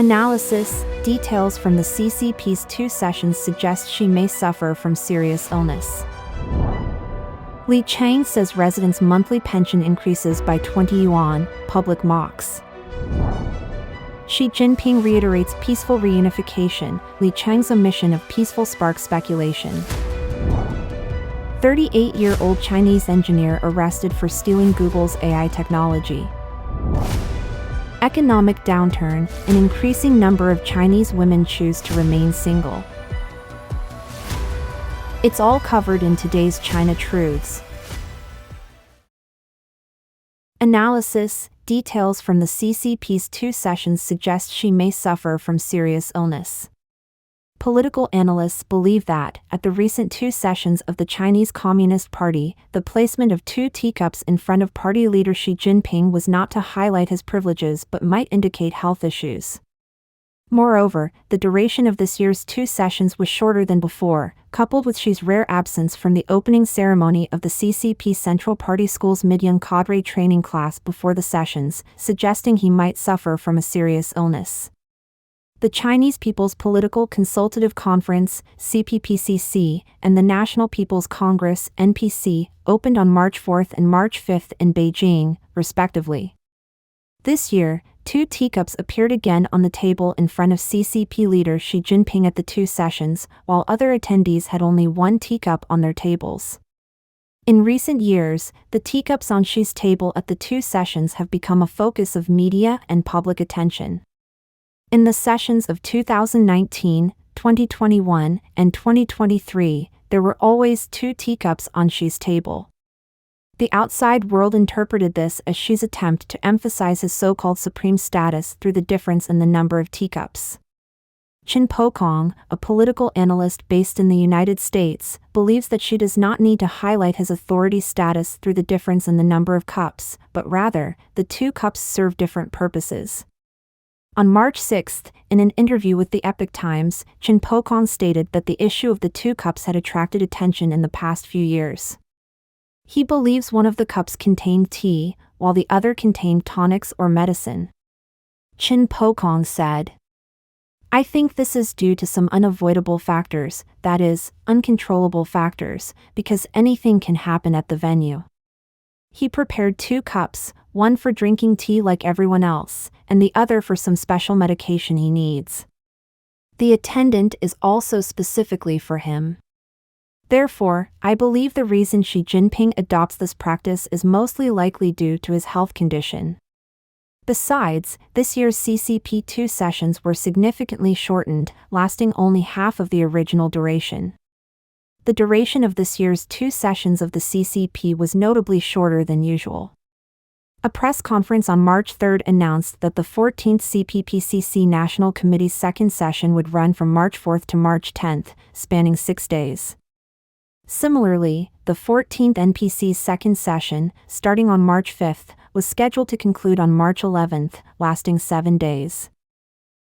Analysis: details from the CCP's 2 sessions suggest she may suffer from serious illness. Qiang says residents' monthly pension increases by 20 yuan, public mocks. Xi Jinping reiterates peaceful reunification, Qiang's omission of peaceful sparks speculation. 38-year-old Chinese engineer arrested for stealing Google's AI technology. Economic downturn: an increasing number of Chinese women choose to remain single. It's all covered in today's China Truths. Analysis: details from the CCP's 2 sessions suggest she may suffer from serious illness. Political analysts believe that, at the recent 2 sessions of the Chinese Communist Party, the placement of 2 teacups in front of party leader Xi Jinping was not to highlight his privileges but might indicate health issues. Moreover, the duration of this year's 2 sessions was shorter than before, coupled with Xi's rare absence from the opening ceremony of the CCP Central Party School's mid-young cadre training class before the sessions, suggesting he might suffer from a serious illness. The Chinese People's Political Consultative Conference, CPPCC, and the National People's Congress, NPC, opened on March 4 and March 5 in Beijing, respectively. This year, 2 teacups appeared again on the table in front of CCP leader Xi Jinping at the 2 sessions, while other attendees had only 1 teacup on their tables. In recent years, the teacups on Xi's table at the 2 sessions have become a focus of media and public attention. In the sessions of 2019, 2021, and 2023, there were always 2 teacups on Xi's table. The outside world interpreted this as Xi's attempt to emphasize his so-called supreme status through the difference in the number of teacups. Qiang, a political analyst based in the United States, believes that Xi does not need to highlight his authority status through the difference in the number of cups, but rather, the 2 cups serve different purposes. On March 6, in an interview with the Epoch Times, Qiang stated that the issue of the 2 cups had attracted attention in the past few years. He believes one of the cups contained tea, while the other contained tonics or medicine. Qiang said, "I think this is due to some unavoidable factors, that is, uncontrollable factors, because anything can happen at the venue." He prepared 2 cups, one for drinking tea like everyone else, and the other for some special medication he needs. The attendant is also specifically for him. Therefore, I believe the reason Xi Jinping adopts this practice is mostly likely due to his health condition. Besides, this year's CCP 2 sessions were significantly shortened, lasting only half of the original duration. The duration of this year's 2 sessions of the CCP was notably shorter than usual. A press conference on March 3 announced that the 14th CPPCC National Committee's 2nd session would run from March 4 to March 10, spanning 6 days. Similarly, the 14th NPC's 2nd session, starting on March 5, was scheduled to conclude on March 11, lasting 7 days.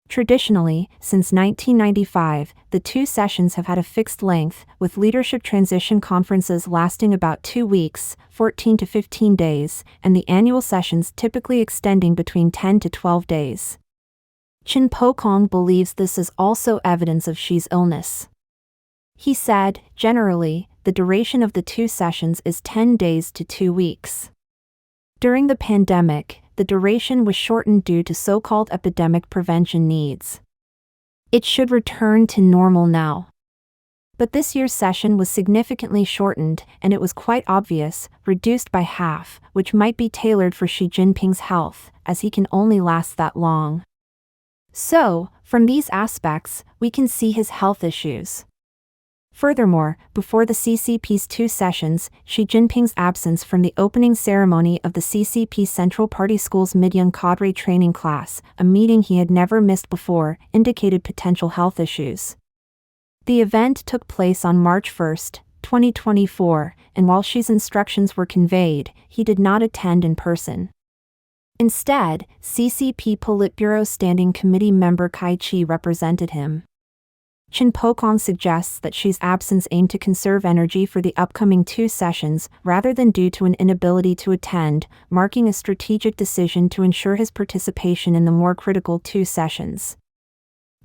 Traditionally, since 1995, the 2 sessions have had a fixed length, with leadership transition conferences lasting about 2 weeks, 14 to 15 days, and the annual sessions typically extending between 10 to 12 days. Qiang believes this is also evidence of Xi's illness. He said, generally, the duration of the 2 sessions is 10 days to 2 weeks. During the pandemic, the duration was shortened due to so-called epidemic prevention needs. It should return to normal now. But this year's session was significantly shortened, and it was quite obvious, reduced by half, which might be tailored for Xi Jinping's health, as he can only last that long. So, from these aspects, we can see his health issues. Furthermore, before the CCP's 2 sessions, Xi Jinping's absence from the opening ceremony of the CCP Central Party School's mid-young cadre training class, a meeting he had never missed before, indicated potential health issues. The event took place on March 1, 2024, and while Xi's instructions were conveyed, he did not attend in person. Instead, CCP Politburo Standing Committee member Kai Chi represented him. Chen Pokong suggests that Xi's absence aimed to conserve energy for the upcoming 2 sessions rather than due to an inability to attend, marking a strategic decision to ensure his participation in the more critical 2 sessions.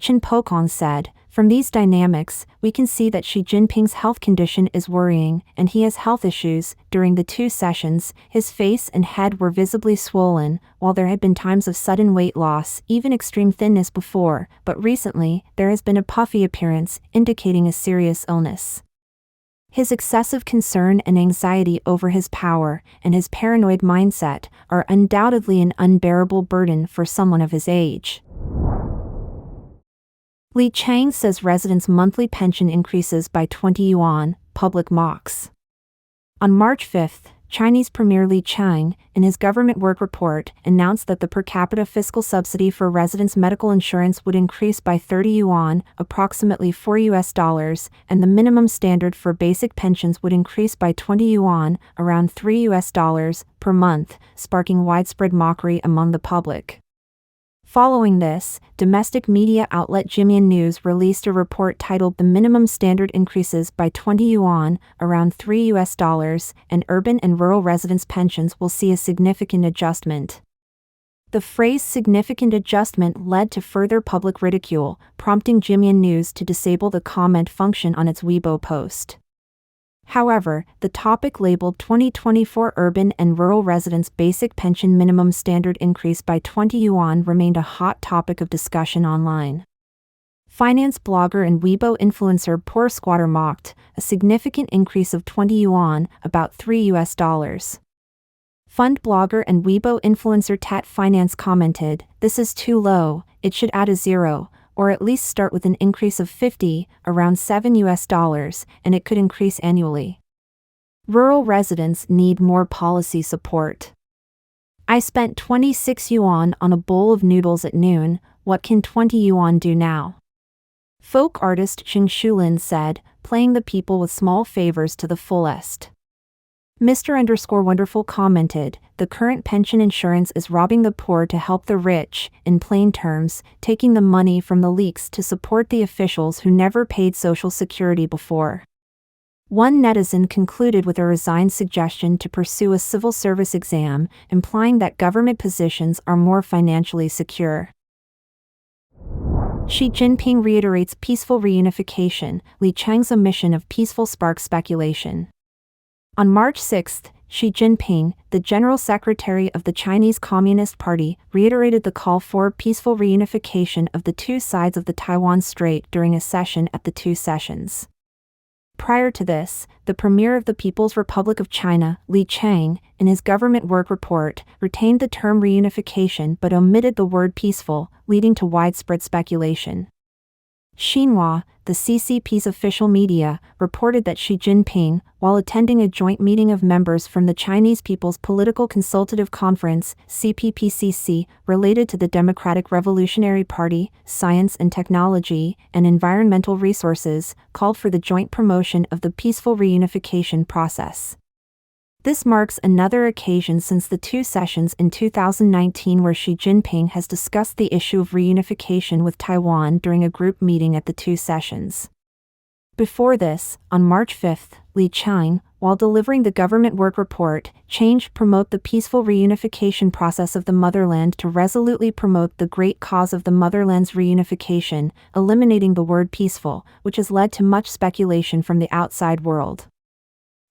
Chen Pokong said, "From these dynamics, we can see that Xi Jinping's health condition is worrying, and he has health issues." During the 2 sessions, his face and head were visibly swollen, while there had been times of sudden weight loss, even extreme thinness before, but recently, there has been a puffy appearance, indicating a serious illness. His excessive concern and anxiety over his power, and his paranoid mindset, are undoubtedly an unbearable burden for someone of his age. Li Qiang says residents' monthly pension increases by 20 yuan, public mocks. On March 5, Chinese Premier Li Qiang, in his government work report, announced that the per capita fiscal subsidy for residents' medical insurance would increase by 30 yuan, approximately $4, and the minimum standard for basic pensions would increase by 20 yuan, around $3 per month, sparking widespread mockery among the public. Following this, domestic media outlet Jinping News released a report titled "The Minimum Standard Increases by 20 Yuan, around $3, and urban and rural residents' pensions will see a significant adjustment." The phrase "significant adjustment" led to further public ridicule, prompting Jinping News to disable the comment function on its Weibo post. However, the topic labeled 2024 Urban and Rural Residents Basic Pension Minimum Standard Increase by 20 Yuan remained a hot topic of discussion online. Finance blogger and Weibo influencer Poor Squatter mocked a significant increase of 20 yuan, about $3. Fund blogger and Weibo influencer Tat Finance commented, "This is too low, it should add a zero, or at least start with an increase of 50, around $7, and it could increase annually. Rural residents need more policy support. I spent 26 yuan on a bowl of noodles at noon, what can 20 yuan do now?" Folk artist Xing Shulin said, "Playing the people with small favors to the fullest." Mr_Wonderful commented, "The current pension insurance is robbing the poor to help the rich, in plain terms, taking the money from the leaks to support the officials who never paid Social Security before." One netizen concluded with a resigned suggestion to pursue a civil service exam, implying that government positions are more financially secure. Xi Jinping reiterates peaceful reunification, Li Qiang's omission of peaceful sparks speculation. On March 6, Xi Jinping, the General Secretary of the Chinese Communist Party, reiterated the call for peaceful reunification of the 2 sides of the Taiwan Strait during a session at the 2 sessions. Prior to this, the Premier of the People's Republic of China, Li Qiang, in his government work report, retained the term reunification but omitted the word peaceful, leading to widespread speculation. Xinhua, the CCP's official media, reported that Xi Jinping, while attending a joint meeting of members from the Chinese People's Political Consultative Conference, CPPCC, related to the Democratic Revolutionary Party, science and technology, and environmental resources, called for the joint promotion of the peaceful reunification process. This marks another occasion since the 2 sessions in 2019 where Xi Jinping has discussed the issue of reunification with Taiwan during a group meeting at the 2 sessions. Before this, on March 5, Li Qiang, while delivering the government work report, changed promote the peaceful reunification process of the motherland to resolutely promote the great cause of the motherland's reunification, eliminating the word peaceful, which has led to much speculation from the outside world.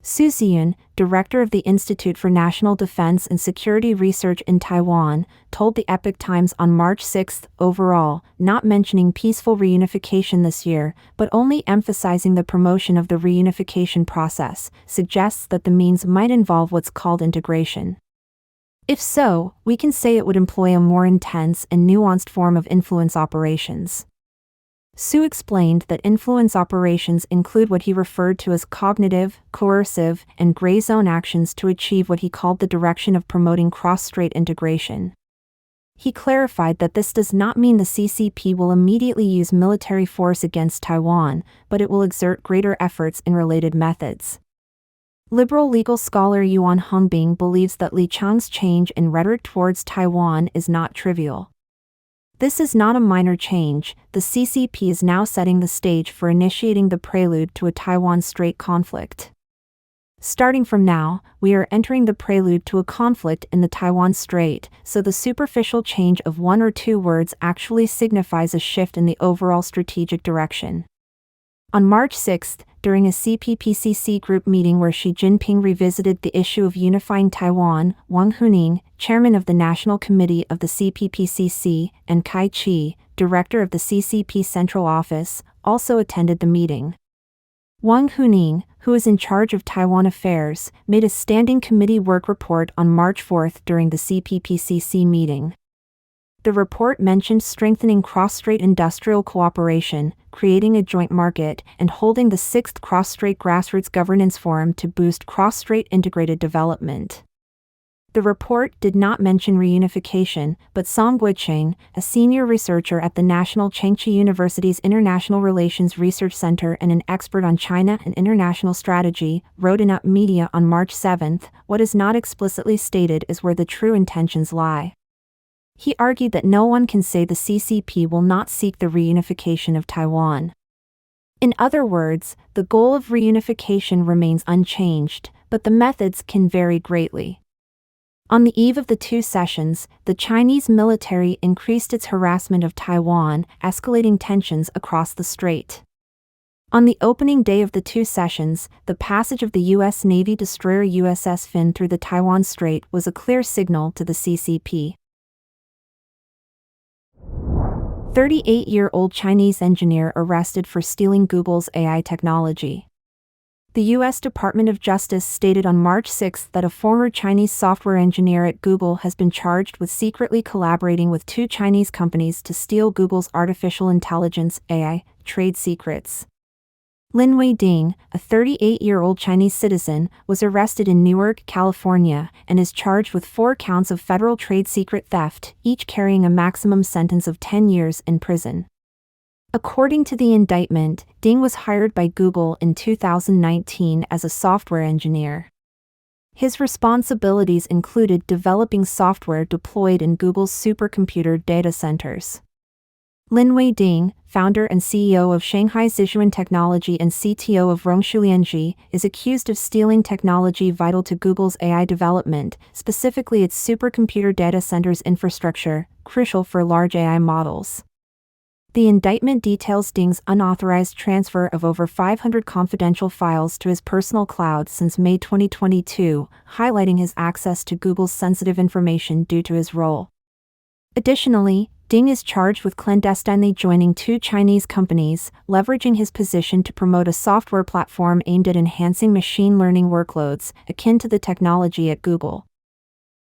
Su Ziyun, director of the Institute for National Defense and Security Research in Taiwan, told the Epoch Times on March 6, overall, not mentioning peaceful reunification this year, but only emphasizing the promotion of the reunification process, suggests that the means might involve what's called integration. If so, we can say it would employ a more intense and nuanced form of influence operations. Su explained that influence operations include what he referred to as cognitive, coercive, and gray zone actions to achieve what he called the direction of promoting cross-strait integration. He clarified that this does not mean the CCP will immediately use military force against Taiwan, but it will exert greater efforts in related methods. Liberal legal scholar Yuan Hongbing believes that Li Qiang's change in rhetoric towards Taiwan is not trivial. This is not a minor change. The CCP is now setting the stage for initiating the prelude to a Taiwan Strait conflict. Starting from now, we are entering the prelude to a conflict in the Taiwan Strait, so the superficial change of one or two words actually signifies a shift in the overall strategic direction. On March 6, during a CPPCC group meeting where Xi Jinping revisited the issue of unifying Taiwan, Wang Huning, chairman of the National Committee of the CPPCC, and Kai Chi, director of the CCP Central Office, also attended the meeting. Wang Huning, who is in charge of Taiwan affairs, made a standing committee work report on March 4 during the CPPCC meeting. The report mentioned strengthening cross-strait industrial cooperation, creating a joint market, and holding the 6th Cross-Strait Grassroots Governance Forum to boost cross-strait integrated development. The report did not mention reunification, but Song Guicheng, a senior researcher at the National Chengchi University's International Relations Research Center and an expert on China and international strategy, wrote in Up Media on March 7, "What is not explicitly stated is where the true intentions lie." He argued that no one can say the CCP will not seek the reunification of Taiwan. In other words, the goal of reunification remains unchanged, but the methods can vary greatly. On the eve of the two sessions, the Chinese military increased its harassment of Taiwan, escalating tensions across the strait. On the opening day of the two sessions, the passage of the U.S. Navy destroyer USS Finn through the Taiwan Strait was a clear signal to the CCP. 38-year-old Chinese engineer arrested for stealing Google's AI technology. The U.S. Department of Justice stated on March 6 that a former Chinese software engineer at Google has been charged with secretly collaborating with two Chinese companies to steal Google's artificial intelligence (AI) trade secrets. Lin Wei-ding, a 38-year-old Chinese citizen, was arrested in Newark, California, and is charged with 4 counts of federal trade secret theft, each carrying a maximum sentence of 10 years in prison. According to the indictment, Ding was hired by Google in 2019 as a software engineer. His responsibilities included developing software deployed in Google's supercomputer data centers. Lin Wei-ding, founder and CEO of Shanghai Zhichuan Technology and CTO of Rongshu Lianji, is accused of stealing technology vital to Google's AI development, specifically its supercomputer data centers infrastructure, crucial for large AI models. The indictment details Ding's unauthorized transfer of over 500 confidential files to his personal cloud since May 2022, highlighting his access to Google's sensitive information due to his role. Additionally, Ding is charged with clandestinely joining 2 Chinese companies, leveraging his position to promote a software platform aimed at enhancing machine learning workloads, akin to the technology at Google.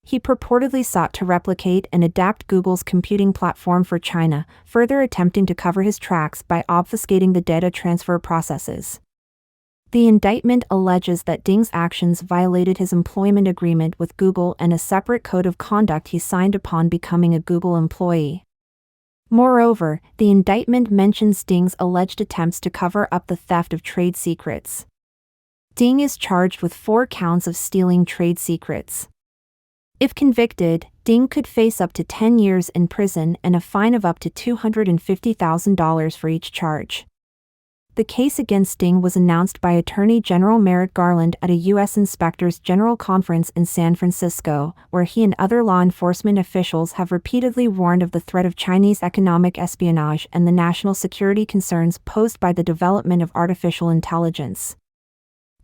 He purportedly sought to replicate and adapt Google's computing platform for China, further attempting to cover his tracks by obfuscating the data transfer processes. The indictment alleges that Ding's actions violated his employment agreement with Google and a separate code of conduct he signed upon becoming a Google employee. Moreover, the indictment mentions Ding's alleged attempts to cover up the theft of trade secrets. Ding is charged with 4 counts of stealing trade secrets. If convicted, Ding could face up to 10 years in prison and a fine of up to $250,000 for each charge. The case against Ding was announced by Attorney General Merrick Garland at a U.S. Inspectors General Conference in San Francisco, where he and other law enforcement officials have repeatedly warned of the threat of Chinese economic espionage and the national security concerns posed by the development of artificial intelligence.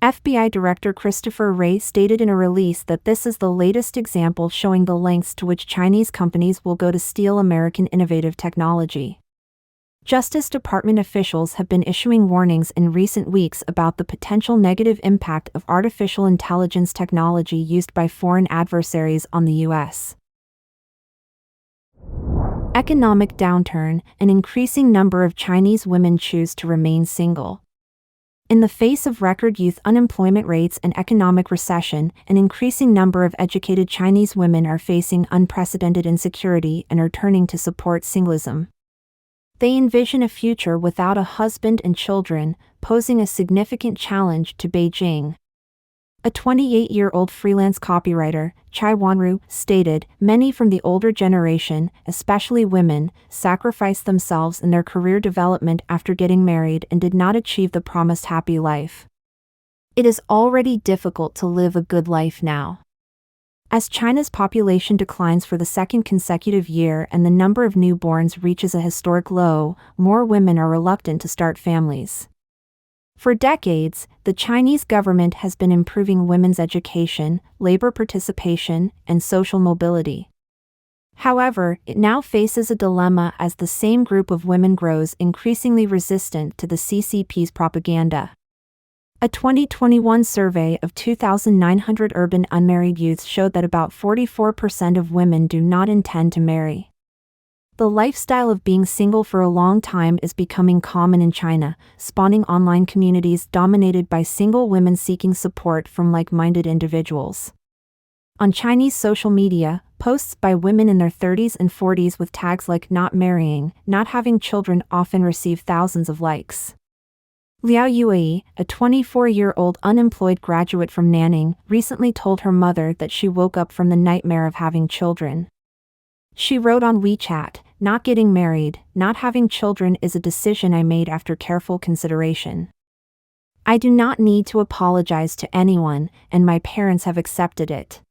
FBI Director Christopher Wray stated in a release that this is the latest example showing the lengths to which Chinese companies will go to steal American innovative technology. Justice Department officials have been issuing warnings in recent weeks about the potential negative impact of artificial intelligence technology used by foreign adversaries on the U.S. Economic downturn: an increasing number of Chinese women choose to remain single. In the face of record youth unemployment rates and economic recession, an increasing number of educated Chinese women are facing unprecedented insecurity and are turning to support singlism. They envision a future without a husband and children, posing a significant challenge to Beijing. A 28-year-old freelance copywriter, Yuan, stated, "Many from the older generation, especially women, sacrificed themselves in their career development after getting married and did not achieve the promised happy life. It is already difficult to live a good life now." As China's population declines for the second consecutive year and the number of newborns reaches a historic low, more women are reluctant to start families. For decades, the Chinese government has been improving women's education, labor participation, and social mobility. However, it now faces a dilemma as the same group of women grows increasingly resistant to the CCP's propaganda. A 2021 survey of 2,900 urban unmarried youths showed that about 44% of women do not intend to marry. The lifestyle of being single for a long time is becoming common in China, spawning online communities dominated by single women seeking support from like-minded individuals. On Chinese social media, posts by women in their 30s and 40s with tags like "not marrying," "not having children" often receive thousands of likes. Liao Yue, a 24-year-old unemployed graduate from Nanning, recently told her mother that she woke up from the nightmare of having children. She wrote on WeChat, "Not getting married, not having children is a decision I made after careful consideration. I do not need to apologize to anyone, and my parents have accepted it."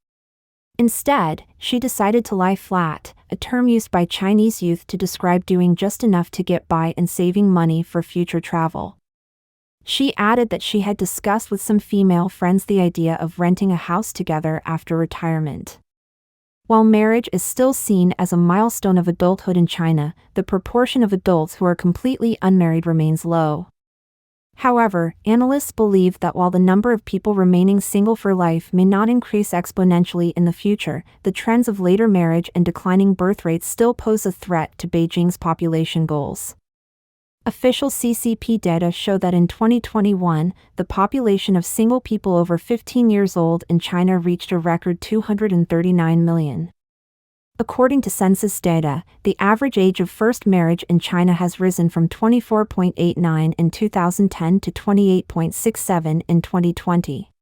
Instead, she decided to lie flat, a term used by Chinese youth to describe doing just enough to get by and saving money for future travel. She added that she had discussed with some female friends the idea of renting a house together after retirement. While marriage is still seen as a milestone of adulthood in China, the proportion of adults who are completely unmarried remains low. However, analysts believe that while the number of people remaining single for life may not increase exponentially in the future, the trends of later marriage and declining birth rates still pose a threat to Beijing's population goals. Official CCP data show that in 2021, the population of single people over 15 years old in China reached a record 239 million. According to census data, the average age of first marriage in China has risen from 24.89 in 2010 to 28.67 in 2020.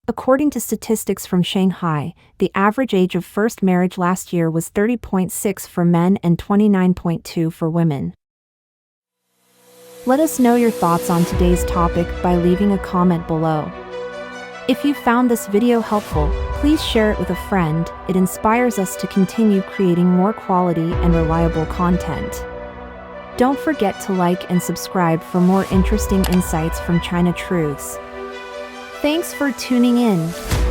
According to statistics from Shanghai, the average age of first marriage last year was 30.6 for men and 29.2 for women. Let us know your thoughts on today's topic by leaving a comment below. If you found this video helpful, please share it with a friend. It inspires us to continue creating more quality and reliable content. Don't forget to like and subscribe for more interesting insights from China Truths. Thanks for tuning in.